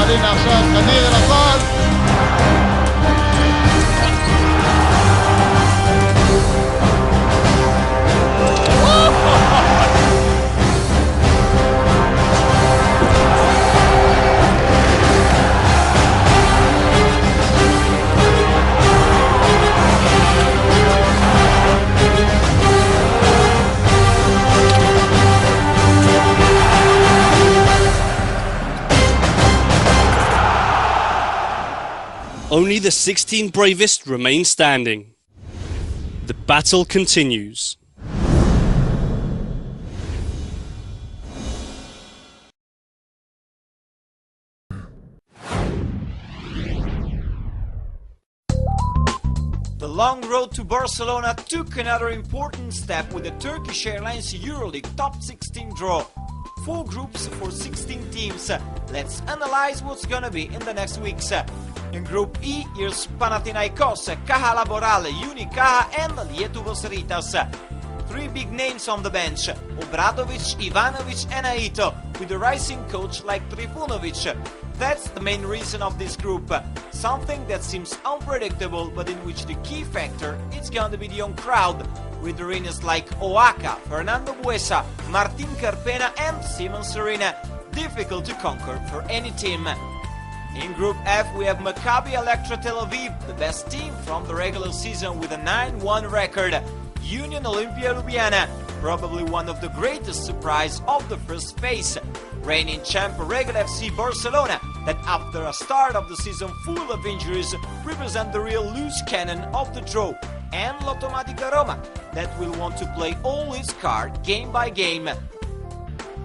علينا عشان خليل رصاد. Only the 16 bravest remain standing. The battle continues. The long road to Barcelona took another important step with the Turkish Airlines Euroleague Top 16 draw. 4 groups for 16 teams. Let's analyze what's gonna be in the next weeks. In Group E, here's Panathinaikos, Caja Laboral, Unicaja and Lietuvos Rytas. 3 big names on the bench, Obradovic, Ivanovic and Aito, with a rising coach like Trifunovic. That's the main reason of this group, something that seems unpredictable but in which the key factor is going to be the young crowd, with arenas like Oaka, Fernando Buesa, Martin Carpena and Simon Serena, difficult to conquer for any team. In Group F we have Maccabi Electra Tel Aviv, the best team from the regular season with a 9-1 record. Union Olympia Ljubljana, probably one of the greatest surprise of the first phase. Reigning champ Regal FC Barcelona, that after a start of the season full of injuries, represent the real loose cannon of the draw. And Lotomatica Roma, that will want to play all its cards game by game.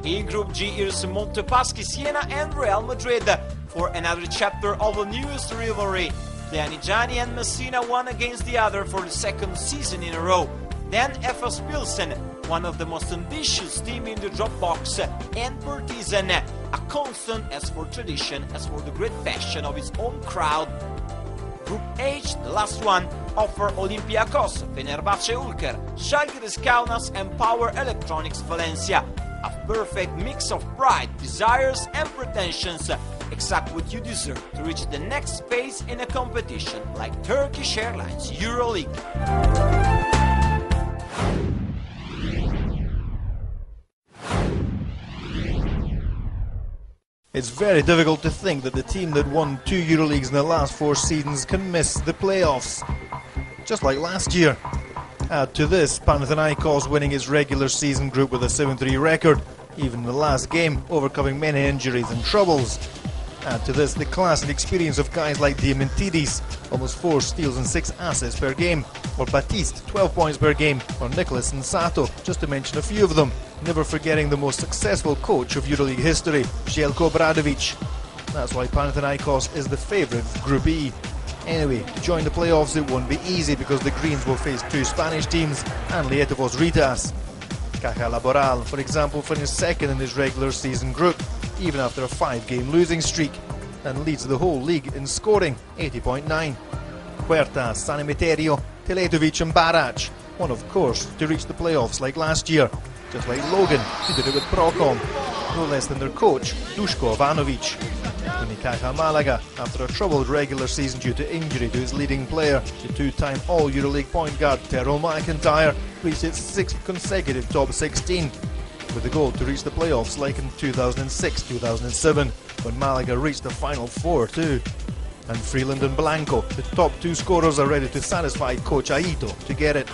In Group G here's Montepaschi Siena and Real Madrid, for another chapter of the newest rivalry. Pianigiani and Messina one against the other for the second season in a row. Then FS Pilsen, one of the most ambitious team in the drop box, and Partizan, a constant as for tradition, as for the great passion of its own crowd. Group H, the last one, offer Olympiacos, Fenerbahce Ulker, Žalgiris Kaunas and Power Electronics Valencia. A perfect mix of pride, desires and pretensions, exact what you deserve to reach the next phase in a competition like Turkish Airlines Euroleague. It's very difficult to think that the team that won 2 Euroleagues in the last 4 seasons can miss the playoffs. Just like last year. Add to this, Panathinaikos winning its regular season group with a 7-3 record, even in the last game, overcoming many injuries and troubles. Add to this the class and experience of guys like Diamantidis, almost 4 steals and 6 assists per game, or Batiste, 12 points per game, or Nicholas and Sato, just to mention a few of them. Never forgetting the most successful coach of Euroleague history, Željko Obradovic. That's why Panathinaikos is the favourite of Group E. Anyway, to join the playoffs it won't be easy because the Greens will face 2 Spanish teams and Lietuvos Rytas. Caja Laboral, for example, finished second in his regular season group, even after a 5-game losing streak, and leads the whole league in scoring, 80.9. Huerta, San Emeterio, Teletovic and Barac, one of course to reach the playoffs like last year, just like Logan, who did it with Procom, no less than their coach, Duško Ivanovic. Unicaja Malaga, after a troubled regular season due to injury to its leading player, the 2-time All-Euroleague point guard Terrell McIntyre reached its 6th consecutive top 16, with the goal to reach the playoffs like in 2006-2007, when Malaga reached the Final Four too. And Freeland and Blanco, the top 2 scorers, are ready to satisfy coach Aito to get it.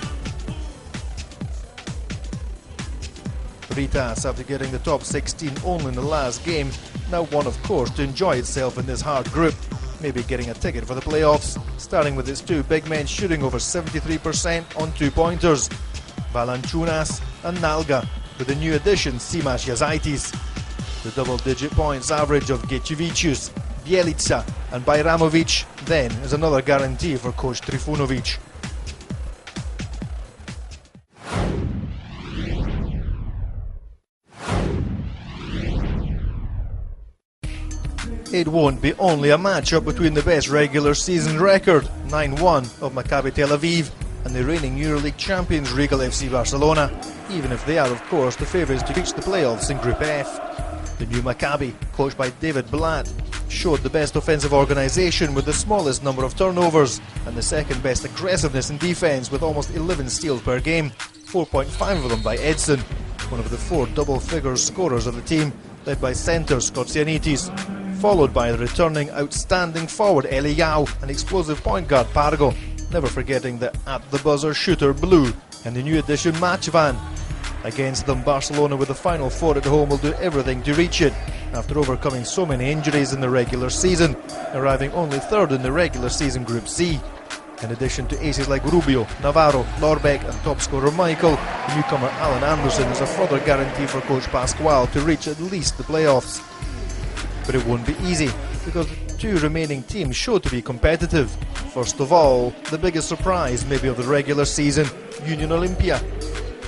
Rytas, after getting the top 16 only in the last game, now want of course to enjoy itself in this hard group, maybe getting a ticket for the playoffs, starting with its 2 big men shooting over 73% on 2-pointers, Valanciunas and Nalga, with the new addition Simas Yazaitis. The double-digit points average of Gečevičius, Bjelica and Bajramovic then is another guarantee for coach Trifunovic. It won't be only a matchup between the best regular season record, 9-1, of Maccabi Tel Aviv and the reigning Euroleague champions Regal FC Barcelona, even if they are of course the favourites to reach the playoffs in Group F. The new Maccabi, coached by David Blatt, showed the best offensive organisation with the smallest number of turnovers and the second best aggressiveness in defence with almost 11 steals per game, 4.5 of them by Edson, one of the 4 double-figure scorers of the team, led by centre Scott Sianitis, followed by the returning outstanding forward Eliao and explosive point guard Pargo, never forgetting the at-the-buzzer shooter Blue and the new addition Matchvan. Against them, Barcelona with the final 4 at home will do everything to reach it, after overcoming so many injuries in the regular season, arriving only 3rd in the regular season Group C. In addition to aces like Rubio, Navarro, Lorbeck and top scorer Michael, the newcomer Alan Anderson is a further guarantee for coach Pascual to reach at least the playoffs. But it won't be easy, because the 2 remaining teams show to be competitive. First of all, the biggest surprise maybe of the regular season, Union Olympia.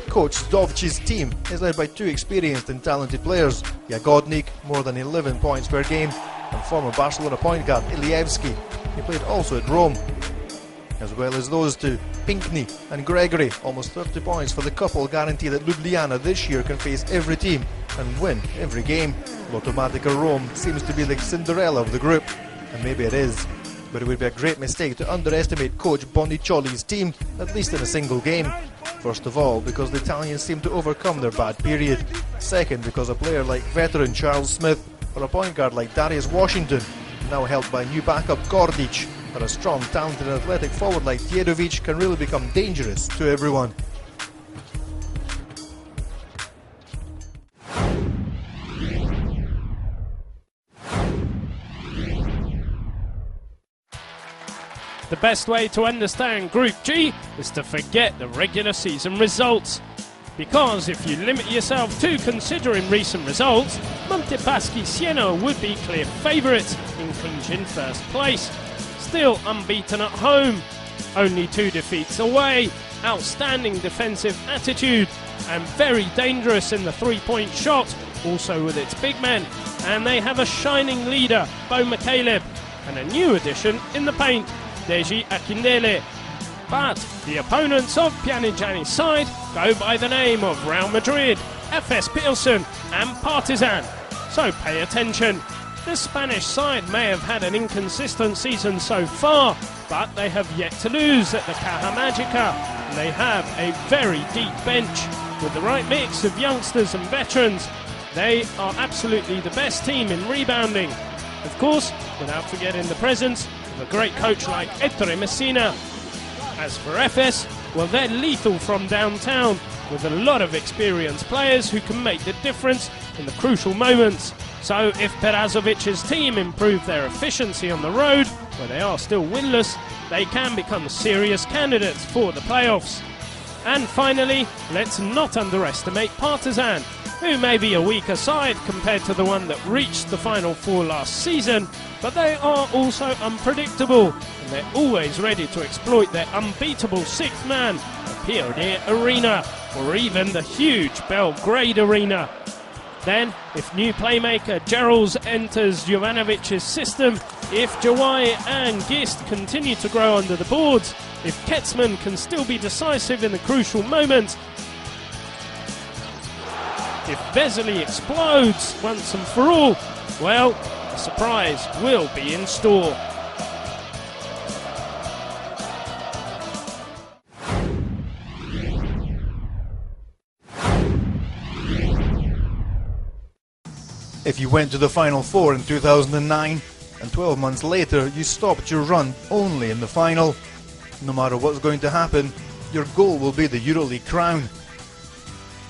Coach Zdovci's team is led by 2 experienced and talented players, Jagodnik, more than 11 points per game, and former Barcelona point guard Ilievski. He played also at Rome. As well as those 2, Pinkney and Gregory, almost 30 points for the couple, guarantee that Ljubljana this year can face every team and win every game. Lotomatica Rome seems to be the Cinderella of the group, and maybe it is, but it would be a great mistake to underestimate coach Bonicioli's team, at least in a single game. First of all, because the Italians seem to overcome their bad period. Second, because a player like veteran Charles Smith or a point guard like Darius Washington, now helped by new backup Gordic, or a strong, talented and athletic forward like Tjedovic can really become dangerous to everyone. The best way to understand Group G is to forget the regular season results. Because if you limit yourself to considering recent results, Montepaschi Siena would be clear favourites in clinching first place. Still unbeaten at home, only 2 defeats away, outstanding defensive attitude, and very dangerous in the 3-point shot, also with its big men. And they have a shining leader, Bo McCaleb, and a new addition in the paint, Deji Akindele. But the opponents of Pjanigiani's side go by the name of Real Madrid, FS Pilsen and Partizan. So pay attention. The Spanish side may have had an inconsistent season so far, but they have yet to lose at the Caja Magica. And they have a very deep bench. With the right mix of youngsters and veterans, they are absolutely the best team in rebounding. Of course, without forgetting the presence of a great coach like Ettore Messina. As for FS, well, they're lethal from downtown, with a lot of experienced players who can make the difference in the crucial moments. So if Perazovic's team improve their efficiency on the road, where they are still winless, they can become serious candidates for the playoffs. And finally, let's not underestimate Partizan, who may be a weaker side compared to the one that reached the Final Four last season, but they are also unpredictable, and they're always ready to exploit their unbeatable 6th man, the Pioneer Arena, or even the huge Belgrade Arena. Then, if new playmaker Gerals enters Jovanovic's system, if Jawai and Gist continue to grow under the boards, if Ketzman can still be decisive in the crucial moments, if Vesely explodes once and for all, well, a surprise will be in store. If you went to the Final Four in 2009 and 12 months later you stopped your run only in the final, no matter what's going to happen, your goal will be the Euroleague crown.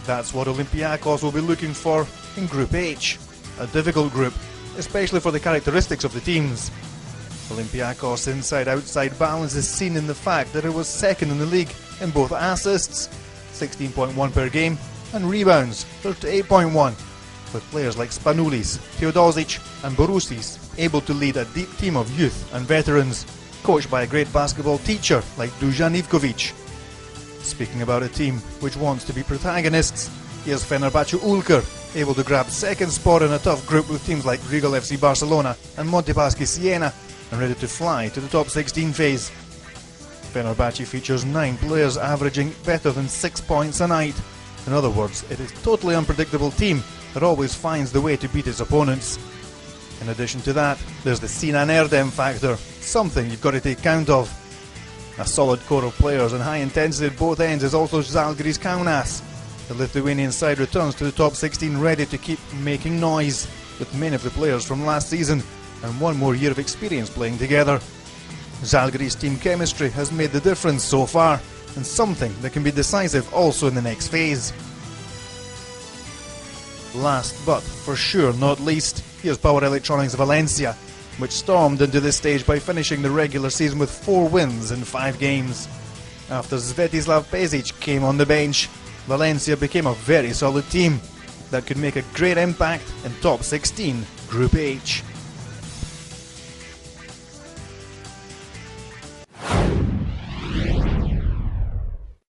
That's what Olympiacos will be looking for in Group H, a difficult group, especially for the characteristics of the teams. Olympiacos' inside-outside balance is seen in the fact that it was second in the league in both assists, 16.1 per game, and rebounds, 38.1, with players like Spanoulis, Teodosic and Borousis able to lead a deep team of youth and veterans, coached by a great basketball teacher like Dusan Ivkovic. Speaking about a team which wants to be protagonists, here's Fenerbahce Ulker, able to grab second spot in a tough group with teams like Rigal FC Barcelona and Montepaschi Siena, and ready to fly to the top 16 phase. Fenerbahce features 9 players averaging better than 6 points a night. In other words, it is a totally unpredictable team that always finds the way to beat its opponents. In addition to that, there's the Sinan Erdem factor, something you've got to take count of. A solid core of players and high intensity at both ends is also Žalgiris Kaunas. The Lithuanian side returns to the top 16 ready to keep making noise, with many of the players from last season and one more year of experience playing together. Žalgiris team chemistry has made the difference so far, and something that can be decisive also in the next phase. Last but for sure not least, here's Power Electronics Valencia, which stormed into this stage by finishing the regular season with 4 wins in 5 games. After Svetislav Pezic came on the bench, Valencia became a very solid team that could make a great impact in top 16 Group H.